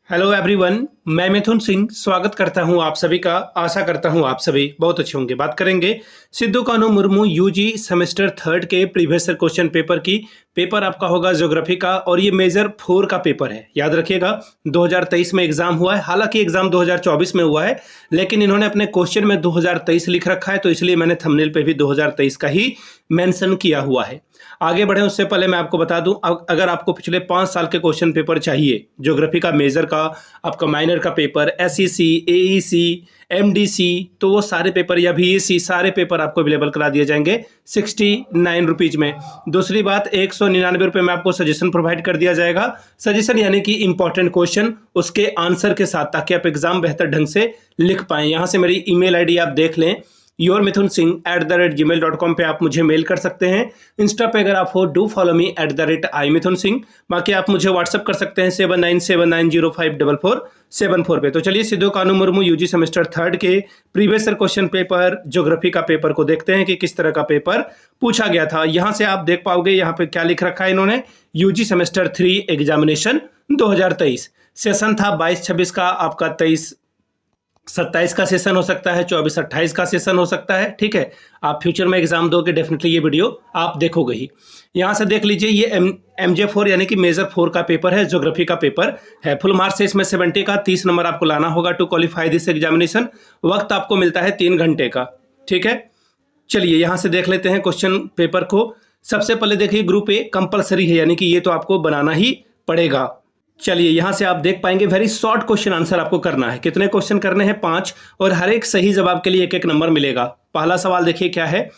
Hello everyone, मैं मिथुन सिंह स्वागत करता हूं आप सभी का। आशा करता हूं आप सभी बहुत अच्छे होंगे। बात करेंगे Sidhu Kanhu Murmu UG semester third के प्रीवियस ईयर क्वेश्चन पेपर की। पेपर आपका होगा ज्योग्राफी का और ये मेजर 4 का पेपर है। याद रखिएगा 2023 में एग्जाम हुआ है, हालांकि एग्जाम 2024 में हुआ है, लेकिन इन्होंने अपने क्वेश्चन में 2023 लिख रखा है, तो इसलिए मैंने थंबनेल पे भी 2023 का ही मेंशन किया हुआ है। आगे बढ़े उससे पहले मैं आपको बता दूं, अगर आपको पिछले 5 साल के क्वेश्चन पेपर चाहिए, ज्योग्राफी का मेजर का, आपका माइनर का पेपर, एसईसी, एईसी, एमडीसी, तो वो सारे पेपर या बीएससी सारे पेपर आपको अवेलेबल करा दिए जाएंगे 69 रुपीज में। दूसरी बात, 199 रुपये में आपको सजेशन प्रोवाइड कर दिया जाएगा। सजेशन यानी कि इंपॉर्टेंट क्वेश्चन उसके आंसर के साथ, ताकि आप एग्जाम बेहतर ढंग से लिख पाएं। यहाँ से मेरी ईमेल आईडी आप देख लें, yourmithunsingh@gmail.com पे आप मुझे मेल कर सकते हैं। इंस्टा पे अगर आप हो, डू फॉलो मी @iMithunSingh। बाकी आप मुझे व्हाट्सअप कर सकते हैं 7979054474 पे। तो चलिए Sidhu Kanhu Murmu UG semester third के previous year question paper geography का पेपर को देखते हैं कि किस तरह का पेपर पूछा गया था। यहाँ से आप देख पाओगे, यहाँ पे क्या लिख रखा है इन्होंने, यूजी सेमेस्टर 3 एग्जामिनेशन 2023। सेशन था 22-26 का, आपका 23-27 का सेशन हो सकता है, 24-28 का सेशन हो सकता है। ठीक है, आप फ्यूचर में एग्जाम दोगे, डेफिनेटली ये वीडियो आप देखोगे ही। यहाँ से देख लीजिए, ये MJ4 यानी कि मेजर 4 का पेपर है, ज्योग्राफी का पेपर है। फुल मार्क्स है इसमें 70 का, 30 नंबर आपको लाना होगा टू क्वालिफाई दिस एग्जामिनेशन। वक्त आपको मिलता है 3 घंटे का। ठीक है, चलिए यहाँ से देख लेते हैं क्वेश्चन पेपर को। सबसे पहले देखिए, ग्रुप ए कंपलसरी है, यानी कि ये तो आपको बनाना ही पड़ेगा। चलिए यहाँ से आप देख पाएंगे, वेरी शॉर्ट क्वेश्चन आंसर आपको करना है। कितने क्वेश्चन करने हैं? 5, और हर एक सही जवाब के लिए 1-1 नंबर मिलेगा। पहला सवाल देखिए क्या है,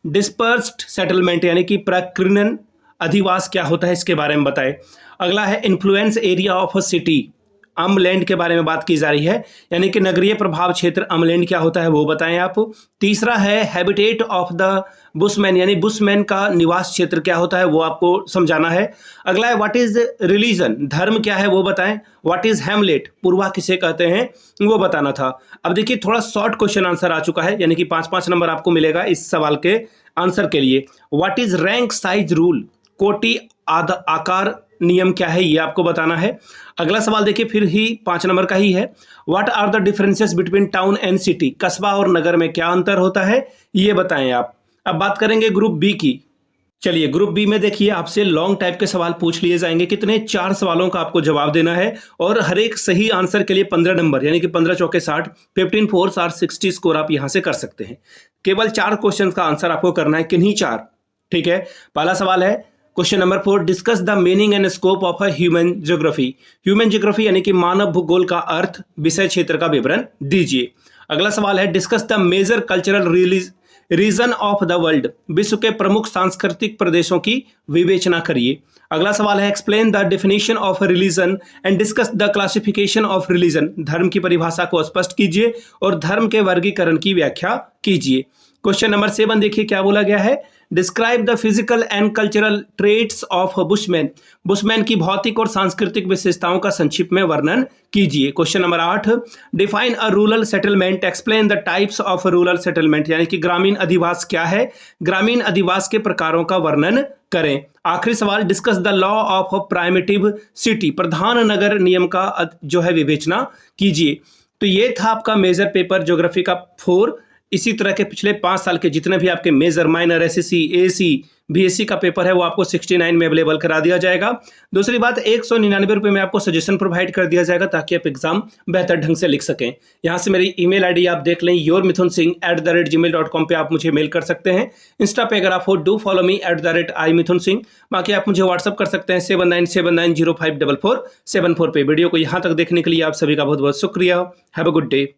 डिस्पर्स्ड सेटलमेंट यानी कि प्रकीर्णन अधिवास क्या होता है, इसके बारे में बताएं। अगला है influence area of a city, umland के बारे में बात की जा रही है, यानी कि नगरीय प्रभाव क्षेत्र अम्लैंड क्या होता है वो बताएं आप। तीसरा है हैबिटेट ऑफ द बुशमैन, यानी बुशमैन का निवास क्षेत्र क्या होता है वो आपको समझाना है। अगला है व्हाट इज रिलीजन, धर्म क्या है वो बताएं। व्हाट इज हैमलेट, पूर्वा किसे कहते हैं वो बताना था। अब देखिए थोड़ा शॉर्ट क्वेश्चन आंसर आ चुका है, यानी कि 5-5 नंबर आपको मिलेगा इस सवाल के आंसर के लिए। What is rank size rule, कोटि आकार नियम क्या है ये आपको बताना है। अगला सवाल देखिए फिर ही 5 नंबर का ही है, what are the differences between town and city, कस्बा और नगर में क्या अंतर होता है ये बताएं आप। अब बात करेंगे ग्रुप बी की। चलिए ग्रुप बी में देखिए आपसे लॉन्ग टाइप के सवाल पूछ लिए जाएंगे। कितने? 4 सवालों का आपको जवाब देना है, और हर एक सही आंसर के लिए 15 नंबर, यानी कि 15 चौके 60, 15 4 आर 60 स्कोर आप यहां से कर सकते हैं। केवल 4 क्वेश्चन का आंसर आपको करना है, किन्हीं 4। ठीक है, पहला सवाल है question number 4, discuss the meaning and scope of a human geography. Human geography यानी कि मानव भूगोल का अर्थ, विषय क्षेत्र का विवरण दीजिए। अगला सवाल है discuss the major cultural region of the world, विश्व के प्रमुख सांस्कृतिक प्रदेशों की विवेचना करिए। अगला सवाल है explain the definition of religion and discuss the classification of religion, धर्म की परिभाषा को स्पष्ट कीजिए और धर्म के वर्गीकरण की व्याख्या कीजिए। क्वेश्चन नंबर 7 देखिए क्या बोला गया है, describe the physical and cultural traits of bushman, bushman की भौतिक और सांस्कृतिक विशेषताओं का संक्षिप्त में वर्णन कीजिए। Question number 8, define a rural settlement, explain the types of rural settlement, यानी कि ग्रामीण अधिवास क्या है, ग्रामीण अधिवास के प्रकारों का वर्णन करें। आखिरी सवाल, discuss the law of primitive city, प्रधान नगर नियम का जो है विवेचना कीजिए। तो ये था आपका मेजर पेपर ज्योग्राफी का 4। इसी तरह के पिछले 5 साल के जितने भी आपके major, minor, SSC, AC, BSc का पेपर है वो आपको 69 में अवेलेबल करा दिया जाएगा। दूसरी बात, 199 रुपये में आपको सजेशन प्रोवाइड कर दिया जाएगा, ताकि आप एग्जाम बेहतर ढंग से लिख सकें। यहाँ से मेरी ईमेल आईडी आप देख लें, yourmithunSingh@gmail.com पे आप मुझे मेल कर सकते हैं। इंस्टा पे अगर आप हो, डू फॉलो मी @iMithunSingh। बाकी आप मुझे व्हाट्सअप कर सकते हैं 7979054474 पे। वीडियो को यहाँ तक देखने के लिए आप सभी का बहुत बहुत शुक्रिया। Have a good day.